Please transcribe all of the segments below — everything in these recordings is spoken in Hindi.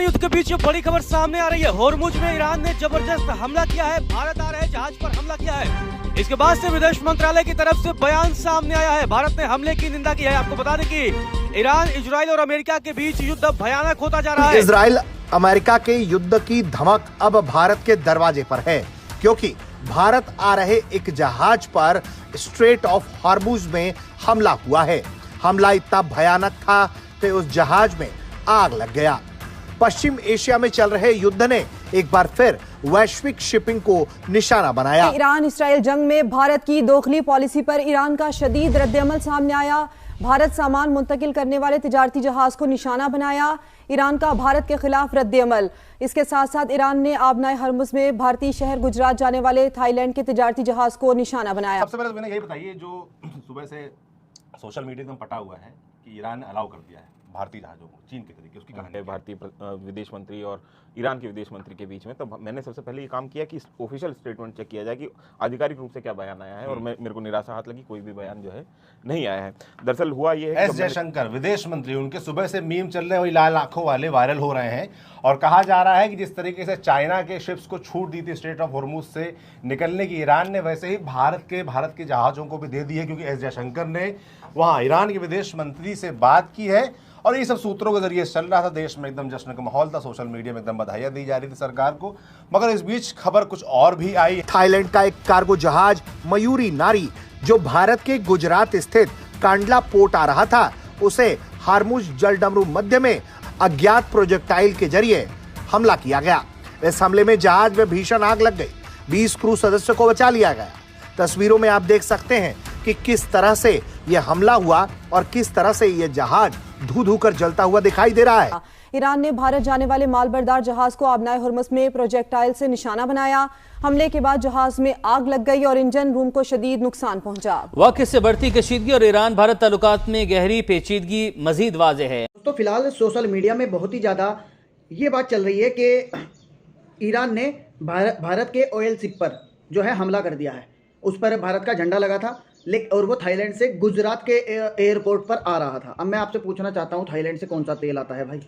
पाकिस्तानी युद्ध के बीच ये बड़ी खबर सामने आ रही है। होर्मुज में ईरान ने जबरदस्त हमला किया है, भारत आ रहे जहाज पर हमला किया है। इसके बाद से विदेश मंत्रालय की तरफ से बयान सामने आया है। भारत ने हमले की निंदा की है। आपको बता दें कि ईरान, इजराइल और अमेरिका के बीच युद्ध अब भयानक होता जा रहा है। इजराइल अमेरिका के युद्ध की धमक अब भारत के दरवाजे पर है, क्योंकि भारत आ रहे एक जहाज पर स्ट्रेट ऑफ हॉर्मुज में हमला हुआ है। हमला इतना भयानक था कि उस जहाज में आग लग गया। पश्चिम एशिया में चल रहे युद्ध ने एक बार फिर वैश्विक शिपिंग को निशाना बनाया। ईरान इसराइल जंग में भारत की दोखली पॉलिसी पर ईरान का शदीद रद्देअमल सामने आया। भारत सामान मुंतकिल करने वाले तिजारती जहाज को निशाना बनाया। ईरान का भारत के खिलाफ रद्देअमल। इसके साथ साथ ईरान ने आबनाए हरमुज में भारतीय शहर गुजरात जाने वाले थाईलैंड के तिजारती जहाज को निशाना बनाया। सबसे पहले तो मैंने यही बताइए, जो सुबह से सोशल मीडिया एकदम पटा हुआ है कि ईरान ने अलाउ कर दिया है भारतीय जहाजों को चीन के तरीके, उसकी कहानी है भारतीय विदेश मंत्री और ईरान के विदेश मंत्री के बीच में। तो मैंने सबसे पहले ये काम किया कि ऑफिशियल स्टेटमेंट चेक किया जाए कि आधिकारिक रूप से क्या बयान आया है, और मेरे को निराशा हाथ लगी, कोई भी बयान जो है नहीं आया है। दरअसल हुआ ये है, एस जयशंकर विदेश मंत्री, उनके सुबह से मीम चल रहे हैं, वही लाल आंखों वाले वायरल हो रहे हैं, और कहा जा रहा है कि जिस तरीके से चाइना के शिप्स को छूट दी थी स्ट्रेट ऑफ हॉर्मुज से निकलने की ईरान ने, वैसे ही भारत के जहाज़ों को भी दे दी है, क्योंकि एस जयशंकर ने वहाँ ईरान के विदेश मंत्री से बात की है। और ये सब सूत्रों के जरिए चल रहा था, देश में एकदम जश्न का माहौल था, सोशल मीडिया में एकदम बधाइयां दी जा रही थी सरकार को। मगर इस बीच खबर कुछ और भी आई। थाईलैंड का एक कार्गो जहाज मयूरी नारी, जो भारत के गुजरात स्थित कांडला पोर्ट आ रहा था, उसे हॉर्मुज जलडमरू मध्य में अज्ञात प्रोजेक्टाइल के जरिए हमला किया गया। इस हमले में जहाज में भीषण आग लग गई। 20 क्रू सदस्यों को बचा लिया गया। तस्वीरों में आप देख सकते हैं कि किस तरह से यह हमला हुआ और किस तरह से यह जहाज धू धू कर जलता हुआ दिखाई दे रहा है। ईरान ने भारत जाने वाले मालबरदार जहाज को आबनाए हुर्मुज में प्रोजेक्टाइल से निशाना बनाया। हमले के बाद जहाज में आग लग गई और इंजन रूम को शदीद नुकसान पहुंचा। वक्त से बढ़ती कशीदगी और ईरान भारत ताल्लुकात में गहरी पेचीदगी मजीद वाज़ेह है। तो फिलहाल सोशल मीडिया में बहुत ही ज़्यादा ये बात चल रही है कि ईरान ने भारत के ऑयल शिप पर जो है हमला कर दिया है। उस पर भारत का झंडा लगा था, और वो थाईलैंड से गुजरात के एयरपोर्ट पर आ रहा था। अब मैं आपसे पूछना चाहता हूँ, थाईलैंड से कौन सा तेल आता है भाई?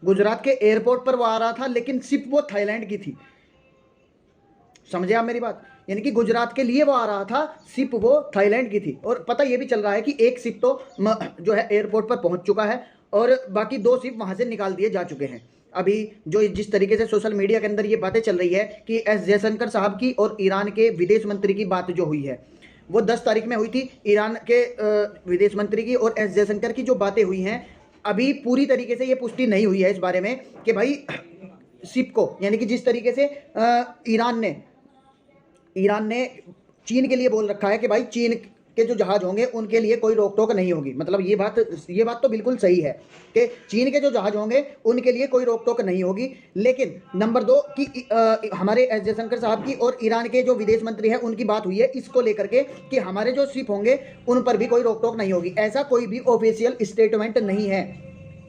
गुजरात के एयरपोर्ट पर वो आ रहा था, लेकिन शिप वो थाईलैंड की थी। समझे आप मेरी बात? यानी कि गुजरात के लिए वो आ रहा था, शिप वो थाईलैंड की थी। और पता ये भी चल रहा है कि एक शिप तो जो है एयरपोर्ट पर पहुंच चुका है, और बाकी 2 शिप वहां से निकाल दिए जा चुके हैं। अभी जो जिस तरीके से सोशल मीडिया के अंदर ये बातें चल रही है कि एस जयशंकर साहब की और ईरान के विदेश मंत्री की बात जो हुई है, वो 10 तारीख में हुई थी। ईरान के विदेश मंत्री की और एस जयशंकर की जो बातें हुई हैं, अभी पूरी तरीके से ये पुष्टि नहीं हुई है इस बारे में कि भाई शिप को, यानी कि जिस तरीके से ईरान ने चीन के लिए बोल रखा है कि भाई चीन के जो जहाज होंगे उनके लिए कोई रोक टोक नहीं होगी। मतलब ये बात तो बिल्कुल सही है कि चीन के जो जहाज होंगे उनके लिए कोई रोक टोक नहीं होगी। लेकिन नंबर 2 कि हमारे एस जयशंकर साहब की और ईरान के जो विदेश मंत्री हैं उनकी बात हुई है इसको लेकर के कि हमारे जो शिप होंगे उन पर भी कोई रोक टोक नहीं होगी। ऐसा कोई भी ऑफिशियल स्टेटमेंट नहीं है।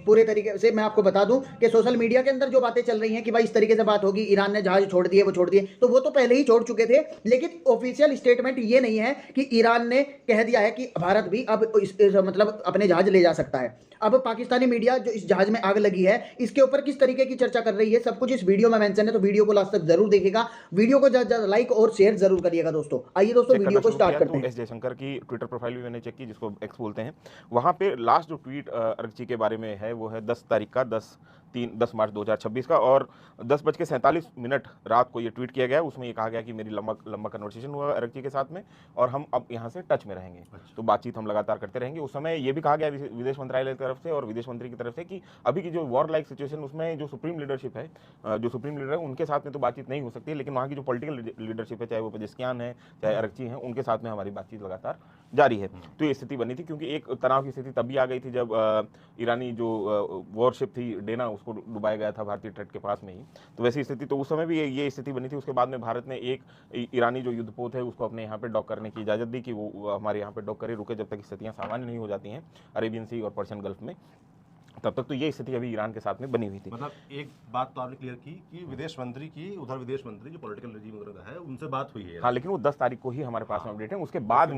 पूरे तरीके से मैं आपको बता दूं कि सोशल मीडिया के अंदर जो बातें चल रही हैं कि भाई इस तरीके से बात होगी, ईरान ने जहाज छोड़ दिए, वो छोड़ दिए, तो वो तो पहले ही छोड़ चुके थे। लेकिन ऑफिशियल स्टेटमेंट ये नहीं है कि ईरान ने कह दिया है कि भारत भी अब मतलब अपने जहाज ले जा सकता है। अब पाकिस्तानी मीडिया जो इस जहाज में आग लगी है इसके ऊपर किस तरीके की चर्चा कर रही है, सब कुछ इस वीडियो में मेंशन है, तो वीडियो को लास्ट तक जरूर देखिएगा। वीडियो को ज्यादा लाइक और शेयर जरूर करिएगा दोस्तों। आइए दोस्तों वीडियो को स्टार्ट करते हैं। एस जयशंकर की ट्विटर प्रोफाइल भी मैंने चेक की, जिसको एक्स बोलते हैं। वहां पे लास्ट जो ट्वीट अर्गची के बारे में है वो है 10 तारीख का 10 मार्च 2026 का, और 10:47 रात को ये ट्वीट किया गया। उसमें ये कहा गया कि मेरी लंबा कन्वर्सेशन हुआ अर्गची के साथ में, और हम अब यहाँ से टच में रहेंगे। तो बातचीत हम लगातार करते रहेंगे। उस समय ये भी कहा गया विदेश मंत्रालय की तरफ से और विदेश मंत्री की तरफ से कि अभी की जो वॉर लाइक सिचुएशन, उसमें जो सुप्रीम लीडरशिप है, जो सुप्रीम लीडर है उनके साथ में तो बातचीत नहीं हो सकती, लेकिन वहाँ की जो पॉलिटिकल लीडरशिप है, चाहे वो पेजेस्कियान है चाहे अर्गची है, उनके साथ में हमारी बातचीत लगातार जारी है। तो ये स्थिति बनी थी, क्योंकि एक तनाव की स्थिति तभी आ गई थी जब ईरानी जो वॉरशिप थी डेना, उसको डुबाया गया था भारतीय तट के पास में ही। तो वैसी स्थिति, तो उस समय भी ये स्थिति बनी थी। उसके बाद में भारत ने एक ईरानी जो युद्धपोत है उसको अपने यहाँ पे डॉक करने की इजाज़त दी कि वो हमारे यहाँ पे डॉक करे, रुके जब तक स्थितियाँ सामान्य नहीं हो जाती हैं अरेबियन सी और पर्शियन गल्फ में। तब तक तो ये स्थिति अभी ईरान के साथ में बनी हुई थी। मतलब एक बात तो आपने क्लियर की कि विदेश मंत्री की, उधर विदेश मंत्री जो पॉलिटिकल रजीम वगैरह है उनसे बात हुई है। हाँ, लेकिन वो 10 तारीख को ही हमारे पास में अपडेट है, उसके बाद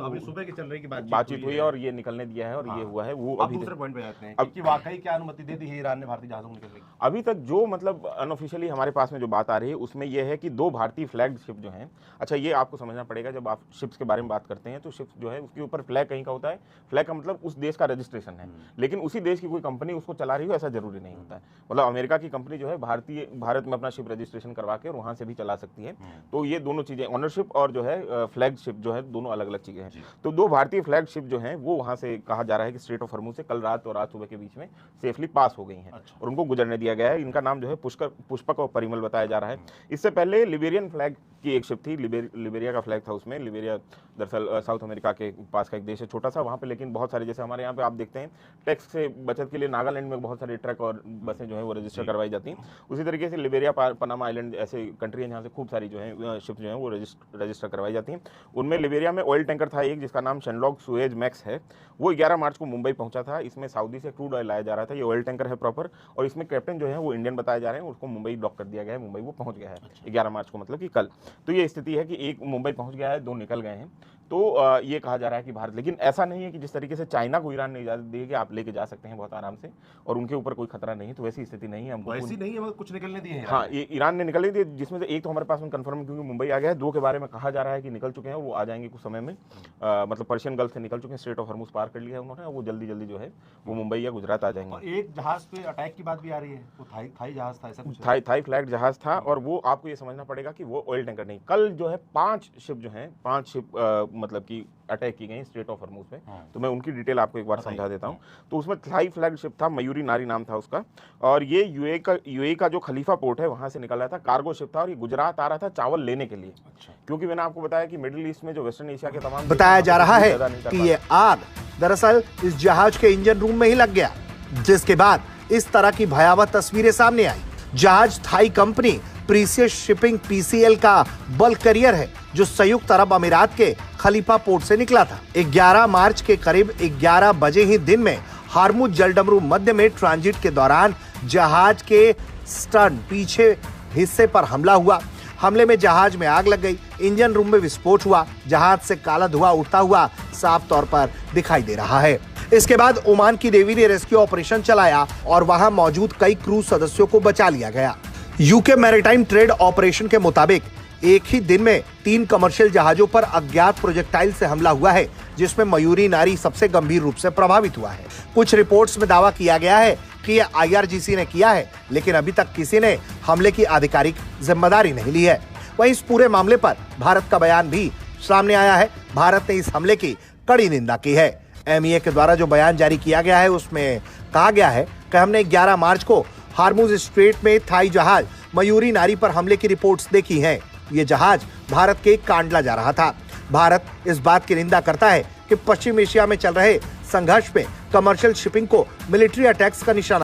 अभी सुबह की चल रही बातचीत हुई है और ये निकलने दिया है और ये हुआ है। वो अभी दूसरे पॉइंट पे जाते हैं कि वाकई क्या अनुमति दे दी है ईरान ने भारतीय जहाजों को निकलने की? अभी तक जो मतलब अनऑफिशियली हमारे पास में जो बात आ रही है उसमें यह है कि 2 भारतीय फ्लैग शिप जो हैं, अच्छा ये आपको समझना पड़ेगा, जब आप शिप्स के बारे में बात करते हैं तो शिप्स जो है उसके ऊपर फ्लैग कहीं का होता है। फ्लैग का मतलब उस देश का रजिस्ट्रेशन है, लेकिन उसी देश की कोई कंपनी उसको चला रही हो ऐसा जरूरी नहीं होता है। मतलब अमेरिका की कंपनी जो है भारत में अपना शिप रजिस्ट्रेशन करवा के और वहां से भी चला सकती है। तो ये दोनों चीजें, ऑनरशिप और जो है फ्लैग शिप जो है, दोनों अलग अलग चीजें हैं। तो 2 भारतीय फ्लैग शिप जो हैं वो वहां से कहा जा रहा है कि स्ट्रेट ऑफ हॉर्मुज से कल रात और आज सुबह के बीच में सेफली पास हो गई हैं और उनको गुजरने दिया गया है। इनका नाम जो है पुष्पक और परिमल बताया जा रहा है। इससे पहले लिबेरियन फ्लैग की एक शिप थी, लिबेरिया का फ्लैग था उसमें। लिबेरिया दरअसल साउथ अमेरिका के पास का एक देश है, छोटा सा, वहाँ पे लेकिन बहुत सारे, जैसे हमारे यहाँ पे आप देखते हैं टैक्स से बचत के लिए नागालैंड में बहुत सारे ट्रक और बसें जो है वो रजिस्टर करवाई जाती हैं। उसी तरीके से लिबेरिया, पनामा आइलैंड ऐसे कंट्री हैं जहाँ से खूब सारी जो है शिप जो है वो रजिस्टर करवाई जाती हैं। उनमें लिबेरिया में ऑयल टैंकर था एक जिसका नाम शेनलॉक सुएज मैक्स है। वो 11 मार्च को मुंबई पहुंचा था। इसमें सऊदी से क्रूड ऑयल लाया जा रहा था। ये ऑयल टैंकर है प्रॉपर, और इसमें कैप्टन जो है वो इंडियन बताए जा रहे हैं। उसको मुंबई डॉक कर दिया गया है, मुंबई वो पहुंच गया है 11 मार्च को, मतलब कि कल। तो ये स्थिति है कि एक मुंबई पहुंच गया है, 2 निकल गए हैं। तो ये कहा जा रहा है कि भारत, लेकिन ऐसा नहीं है कि जिस तरीके से चाइना को ईरान ने इजाजत दी है कि आप लेके जा सकते हैं बहुत आराम से और उनके ऊपर कोई खतरा नहीं है, तो वैसी स्थिति नहीं है। हमको वैसी नहीं है, मतलब कुछ निकलने दिए हैं। हाँ, ये ईरान ने निकलने दिए, जिसमें से एक तो हमारे पास में कंफर्म, क्योंकि मुंबई आ गया है। 2 के बारे में कहा जा रहा है कि निकल चुके हैं, वो आ जाएंगे कुछ समय में। मतलब पर्शियन गल्फ से निकल चुके हैं, स्ट्रेट ऑफ हॉर्मुज पार कर लिया है उन्होंने, वो जल्दी जल्दी जो है वो मुंबई या गुजरात आ जाएंगे। और एक जहाज पे अटैक की बात भी आ रही है, वो थाई जहाज था, ऐसा कुछ थाई फ्लैग जहाज था, और वो आपको ये समझना पड़ेगा कि वो ऑयल टैंकर नहीं। कल जो है 5 शिप जो हैं, 5 शिप मतलब कि अटैक की गई स्ट्रेट ऑफ हॉर्मुज में। तो मैं उनकी डिटेल आपको एक बार समझा देता हूं। तो उसमें थाई फ्लैग शिप था, मयूरी नारी नाम था उसका, और ये यूएई का जो खलीफा पोर्ट है वहां से निकल रहा था। कार्गो शिप था और ये गुजरात आ रहा था चावल लेने के लिए। क्योंकि मैंने आपको बताया कि मिडिल ईस्ट में जो वेस्टर्न एशिया के तमाम बताया जा रहा है कि ये आग दरअसल इस जहाज के इंजन रूम में ही लग गया, जिसके बाद इस तरह की भयावह तस्वीरें सामने आई। जहाज Thai company precious shipping PCL का बल्क करियर है जो संयुक्त अरब अमीरात के खलीफा पोर्ट से निकला था। 11 मार्च के करीब 11 बजे ही दिन में हार्मुज जलडमरू मध्य में ट्रांजिट के दौरान जहाज के स्टर्न पीछे हिस्से पर हमला हुआ। हमले में जहाज में आग लग गई, इंजन रूम में विस्फोट हुआ, जहाज से काला धुआं उठता हुआ साफ तौर पर दिखाई दे रहा है। इसके बाद ओमान की नेवी ने रेस्क्यू ऑपरेशन चलाया और वहां मौजूद कई क्रू सदस्यों को बचा लिया गया। यूके मैरीटाइम ट्रेड ऑपरेशन के मुताबिक एक ही दिन में 3 कमर्शियल जहाजों पर अज्ञात प्रोजेक्टाइल से हमला हुआ है, जिसमें मयूरी नारी सबसे गंभीर रूप से प्रभावित हुआ है। कुछ रिपोर्ट्स में दावा किया गया है कि यह आईआरजीसी ने किया है, लेकिन अभी तक किसी ने हमले की आधिकारिक जिम्मेदारी नहीं ली है। वहीं इस पूरे मामले पर भारत का बयान भी सामने आया है। भारत ने इस हमले की कड़ी निंदा की है। एमईए के द्वारा जो बयान जारी किया गया है उसमें कहा गया है कि हमने 11 मार्च को हार्मुज स्ट्रेट में थाई जहाज मयूरी नारी पर हमले की रिपोर्ट्स देखी हैं। ये जहाज भारत के कांडला जा रहा था। भारत इस बात की निंदा करता है कि पश्चिम एशिया में चल रहे संघर्ष में कमर्शियल शिपिंग को मिलिट्री अटैक्स का निशाना